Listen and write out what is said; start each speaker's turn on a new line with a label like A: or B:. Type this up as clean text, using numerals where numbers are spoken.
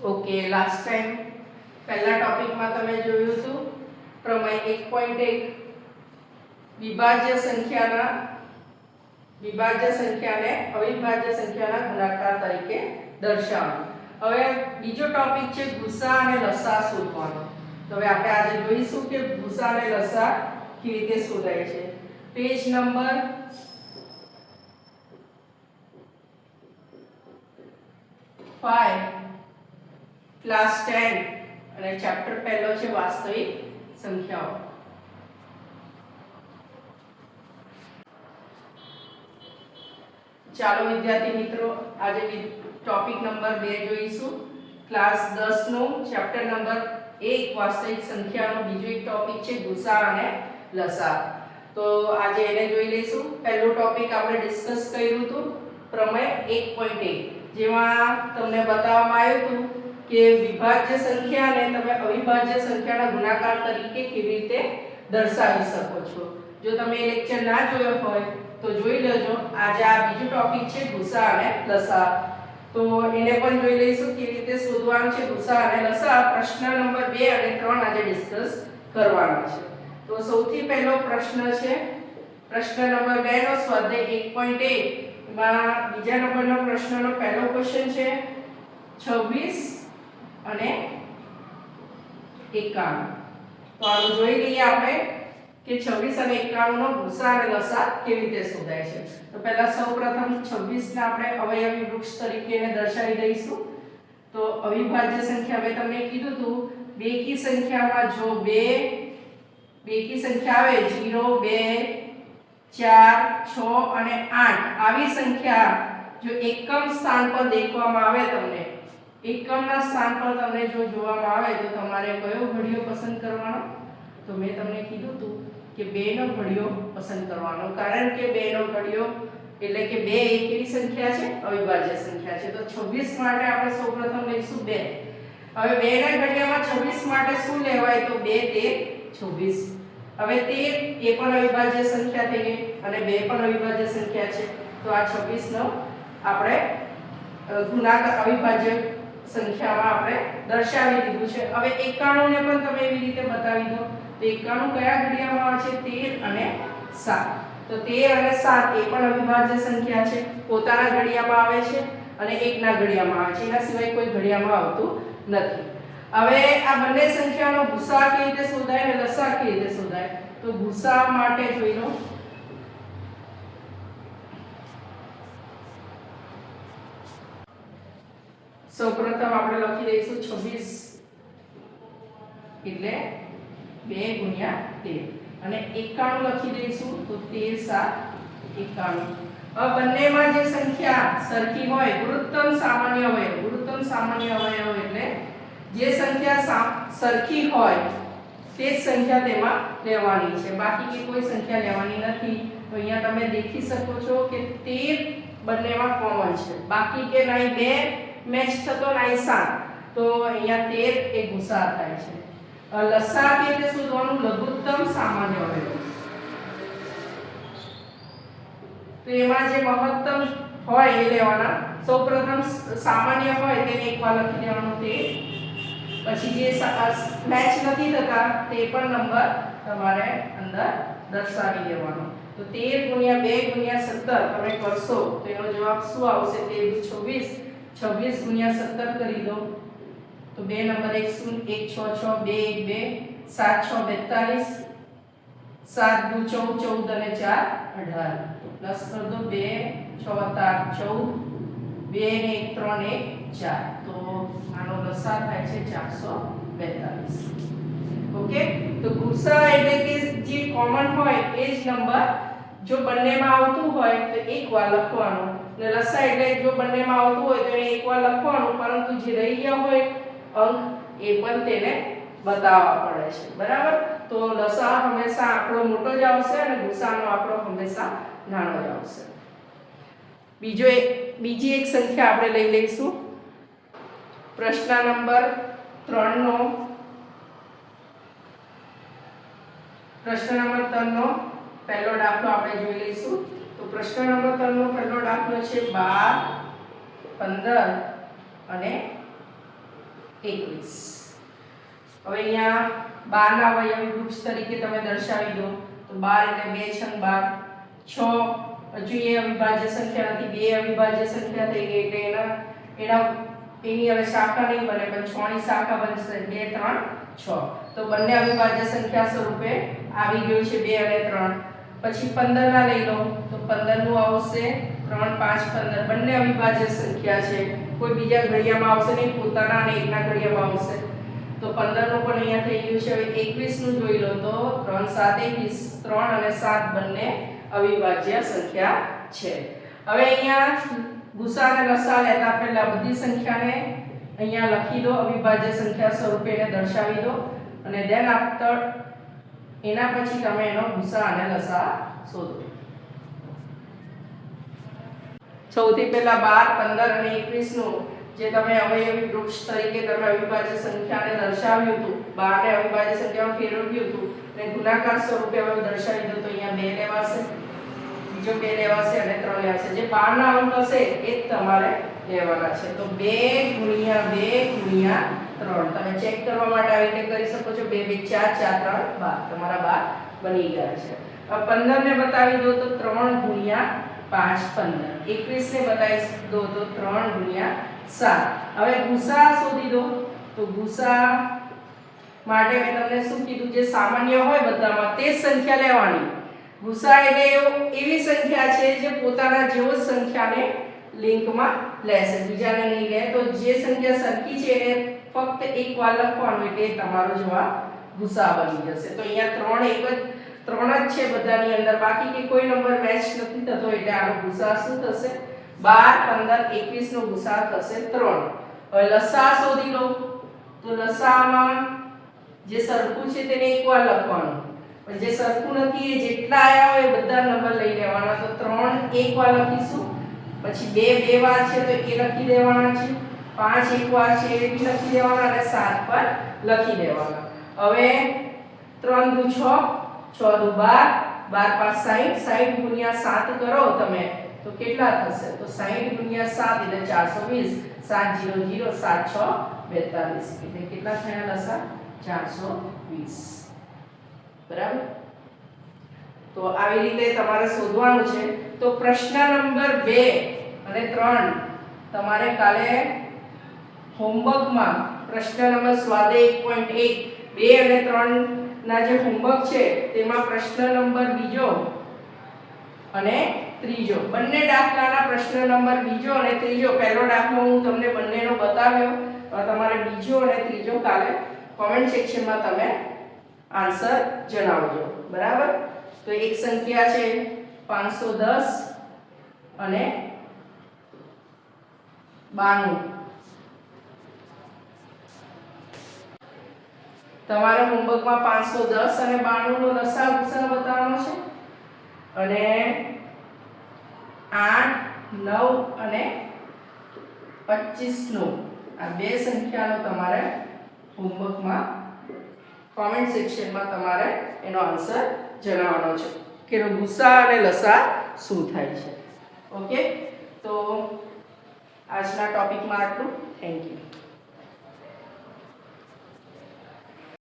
A: Okay, last time પહેલા ટોપિકમાં તમે જોયું હતું પ્રમેય 1.1 વિભાજ્ય સંખ્યાને અવિભાજ્ય સંખ્યાના ગુણાકાર તરીકે દર્શાવવું. હવે બીજો ટોપિક છે ગુસા અને લસા શોધવાનો. તો હવે આપણે આજે જોઈશું કે ગુસા અને લસા કેવી રીતે શોધાય છે. પેજ નંબર 5 ક્લાસ 10 અને ચેપ્ટર પહેલો છે વાસ્તવિક સંખ્યાઓ. ચાલો વિદ્યાર્થી મિત્રો, આજે ટોપિક નંબર 2 જોઈશું. ક્લાસ 10 નું ચેપ્ટર નંબર 1 વાસ્તવિક સંખ્યાનો બીજો એક ટોપિક છે ગુસા અને લસા. તો આજે એને જોઈ લઈશું. પહેલો ટોપિક આપણે ડિસ્કસ કર્યું હતું પ્રમેય 1.1, જેમાં તમને બતાવવામાં આવ્યું હતું કે વિભાજ્ય સંખ્યાને તમે અવિભાજ્ય સંખ્યાના ગુણાકાર તરીકે કેવી રીતે દર્શાવી શકો છો. જો તમે એ લેક્ચર ના જોયો હોય તો જોઈ લેજો. આજે આ બીજો ટોપિક છે ગુસા અને લસા. તો એને પણ જોઈ લઈશું કેવી રીતે શોધવાનું છે ગુસા અને લસા. પ્રશ્ન નંબર 2 અને 3 આજે ડિસ્કસ કરવાના છે. તો સૌથી પહેલો પ્રશ્ન છે પ્રશ્ન નંબર 2 નો સ્વાધ્યાય 1.1 માં બીજા નંબરનો પ્રશ્નનો પહેલો ક્વેશ્ચન છે 26 અને 51. તો આનું જોઈ લઈએ આપણે કે 26 અને 51 નો ગુસા અને લસા કેવી રીતે શોધાય છે. તો પહેલા સૌપ્રથમ 26 ને આપણે અવયવી વૃક્ષ તરીકે એને દર્શાવી દઈશું. તો અવિભાજ્ય સંખ્યા મેં તમને કીધું હતું બેકી સંખ્યામાં જો બેકી સંખ્યા આવે 0 2 4 6 અને 8 આવી સંખ્યા જો એકમ સ્થાન પર દેખવામાં આવે, તમને એકમના સ્થાન પર તમને જો જોવામાં આવે તો તમારે કયો ઘડિયો પસંદ કરવાનો. તો મેં તમને કીધું હતું કે 2 નો ઘડિયો પસંદ કરવાનો, કારણ કે 2 નો ઘડિયો એટલે કે 2 એક એવી સંખ્યા છે અવિભાજ્ય સંખ્યા છે. તો 26 માટે આપણે સૌપ્રથમ લઈશું 2. હવે 2 ના ઘડિયામાં 26 માટે શું લેવાય? તો 2 13 26. હવે 13 એ પણ અવિભાજ્ય સંખ્યા થઈ ગઈ અને 2 પણ અવિભાજ્ય સંખ્યા છે. તો આ 26 નો આપણે ગુણાકાર અવિભાજ્ય સંખ્યામાં આપણે દર્શાવી દીધું છે. હવે 91 ને પણ તમે એવી રીતે બતાવી દો. તો 91 કયા ઘડિયામાં આવે છે? 13 અને 7. તો 13 અને 7 એ પણ અવિભાજ્ય સંખ્યા છે, પોતાના ઘડિયામાં આવે છે અને એકના ઘડિયામાં આવે છે, એના સિવાય કોઈ ઘડિયામાં આવતું નથી. હવે આ બંને સંખ્યાનો ગુસા કેવી રીતે શોધાય અને લસા કેવી રીતે શોધાય? તો ગુસા માટે જોઈ લો. સૌપ્રથમ આપણે લખી દઈશું 26 એટલે 2 ગુણ્યા 13 અને 91 લખી દઈશું તો 13 7 91. હવે બંનેમાં જે સંખ્યા સરખી હોય, ગુરુત્તમ સામાન્ય અવયવ એટલે જે સંખ્યા સરખી હોય તે જ સંખ્યા તેમાં લેવાની છે, બાકી કે કોઈ સંખ્યા લેવાની નથી. તો અહીંયા તમે દેખી શકો છો કે 13 બંનેમાં કોમન છે, બાકી કે નહીં 2 મેચ થતો નહીં 7. તો અહીંયા 13 એ ગુસા થાય છે. લસા કે તે શોધવાનું લઘુત્તમ સામાન્ય અવયવ. તો એમાં જે મહત્તમ હોય એ લેવાના. સૌપ્રથમ સામાન્ય હોય તેને એકવાર લખી દેવાનું 13, પછી જે મેચ નથી થતા તે પણ નંબર તમારે અંદર દર્શાવી દેવાનો. તો 13 ગુણ્યા 2 ગુણ્યા 17 તમે કરશો તો એનો જવાબ શું આવશે? 13 26. 26 ગુણ્યા 17 કરી દો તો 2 નંબર 1 6 6 2 1 2 7 6 42 7 2 14 14 અને 4 18 પ્લસ કર દો 2 6 7 14 2 ને 1 3 1 4. તો આનો લસા થાય છે 442. ઓકે, તો ગુસા એટલે કે જે કોમન હોય એ જ નંબર જો બંનેમાં આવતું હોય તો એકવાર લખવાનું, અને લસા એટલે જો બંનેમાં આવતું હોય તો એને એકવાર લખવાનું, પરંતુ જે રહી ગયા હોય અંક એ પણ તેને બતાવવા પડે છે. બરાબર? તો લસા હંમેશા આંકડો મોટો જ આવશે અને ગુસાનો આંકડો હંમેશા નાનો જ આવશે. બીજી એક સંખ્યા આપણે લઈ લઈશું. પ્રશ્ન નંબર 3 નો પહેલો દાખલો આપણે જોઈ લઈશું. તો પ્રશ્ન નંબર 3 નો પહેલો દાખલો છે 12 15 અને 21. 21. હવે અહીંયા 12 ના અવયવી વૃક્ષ તરીકે તમે દર્શાવી દો તો 12 એટલે 2 6 6 હજુ એ અવિભાજ્ય સંખ્યા નથી, બે અવિભાજ્ય સંખ્યા થઈ ગઈ એટલે એની હવે શાખા નહીં બને પણ 6 ની શાખા બનશે 2 3 6. તો બંને અવિભાજ્ય સંખ્યા સ્વરૂપે આવી ગયું છે 2 અને 3. પછી 15 ના લઈ લો તો 15 નું આવશે 3 5 15. બંને અવિભાજ્ય સંખ્યા છે, કોઈ બીજા ઘડિયામાં આવશે નહીં, પોતાના અને એકના ઘડિયામાં આવશે. તો 15 નું પણ અહીંયા થઈ ગયું છે. હવે 21 નું જોઈ લો તો 3 7 21, 3 અને 7 બંને અવિભાજ્ય સંખ્યા છે. હવે અહીંયા ગુસા અને લસા લેતા પહેલા બધી સંખ્યાને અહીંયા લખી દો, અવિભાજ્ય સંખ્યા સ્વરૂપે એને દર્શાવી દો અને ધેન આફ્ટર એના પછી તમે એનો ગુસા અને લસા શોધો. સૌથી પહેલા 12 15 અને 21 નું જે તમે અવયવી વૃક્ષ તરીકે તમે અવિભાજ્ય સંખ્યાને દર્શાવ્યું હતું, 12 ને અવિભાજ્ય સંખ્યામાં ફેરવ્યું હતું અને ગુણાકાર સ્વરૂપે હવે દર્શાવી દો તો અહીંયા 2 લેવાશે, બીજો 2 લેવાશે અને 3 લેવાશે. જે 12 ના અંક હશે એ જ તમારે લેવાના છે. તો 2 ગુણ્યા 2 ગુણ્યા 3 તમે ચેક કરવા માટે આવી રીતે કરી શકો છો. 2 2 4 4 3 12 તમારા 12 બની ગયા છે. હવે 15 ને બતાવી દો તો 3 ગુણ્યા 5 15. 21 ને બતાવી દો તો 3 ગુણ્યા 7. હવે ગુસા શોધી દો તો ગુસા માટે મેં તમને શું કીધું, જે સામાન્ય હોય બધામાં તે જ સંખ્યા લેવાની. ગુસા એટલે એવી સંખ્યા છે જે પોતાના જેવો જ સંખ્યાને લિંકમાં લેશે, બીજાને નહીં લે. તો જે સંખ્યા સરખી છે એને ફક્ત એક વાર લખવાનું એટલે તમારો જવાબ ગુસા બની જશે. તો અહીંયા 3 એક જ 3 જ છે બધાની અંદર, બાકી કે કોઈ નંબર મેચ નથી થતો એટલે આનો ગુસા શું થશે 12 15 21 નો ગુસા થશે 3. હવે લસા શોધી લો તો લસામાં જે સરખું છે તેને એકવાર લખવાનું, પણ જે સરખું નથી એ જેટલા આયા હોય એ બધા નંબર લઈ લેવાના. તો 3 એકવાર લખીશું, પછી 2 2 વાર છે તો એ લખી દેવાના છે, 5 એક વાર છે એ બી લખી દેવાના અને 7 પર લખી દેવાના. હવે 3 દુ 6 6 દુ 12 12 5 60 60 ગુણ્યા 7 કરો તમે તો કેટલા થશે? તો 60 ગુણ્યા 7 એટલે 420, 7 0 0 7 6 42 એટલે કેટલા થયા લસા? 420. બરાબર. તો આવી રીતે તમારે શોધવાનું છે. તો પ્રશ્ન નંબર 2 અને 3 તમારે કાલે હોમવર્કમાં પ્રશ્ન નંબર સ્વાધ્યાય 1.1 2 અને 3 ના જે હોમવર્ક છે તેમાં પ્રશ્ન નંબર બીજો અને ત્રીજો બંને દાખલાના પ્રશ્ન નંબર બીજો અને ત્રીજો, પહેલો દાખલો હું તમને બંનેનો બતાવ્યો, તમારે બીજો અને ત્રીજો કાલે કોમેન્ટ સેક્શનમાં તમે આન્સર જણાવજો. બરાબર. તો એક સંખ્યા છે 510 અને 92. તમારા હોમવર્કમાં 510 અને 92 નો લસા ગુસા બતાવવાનો છે અને 8 9 અને 25 નો આ બે સંખ્યાનો તમારે હોમવર્કમાં કોમેન્ટ સેક્શનમાં તમારે એનો આન્સર જણાવવાનો છે કે ગુસા અને લસા શું થાય છે. ઓકે. તો આજના ટોપિકમાં આટલું. Thank you.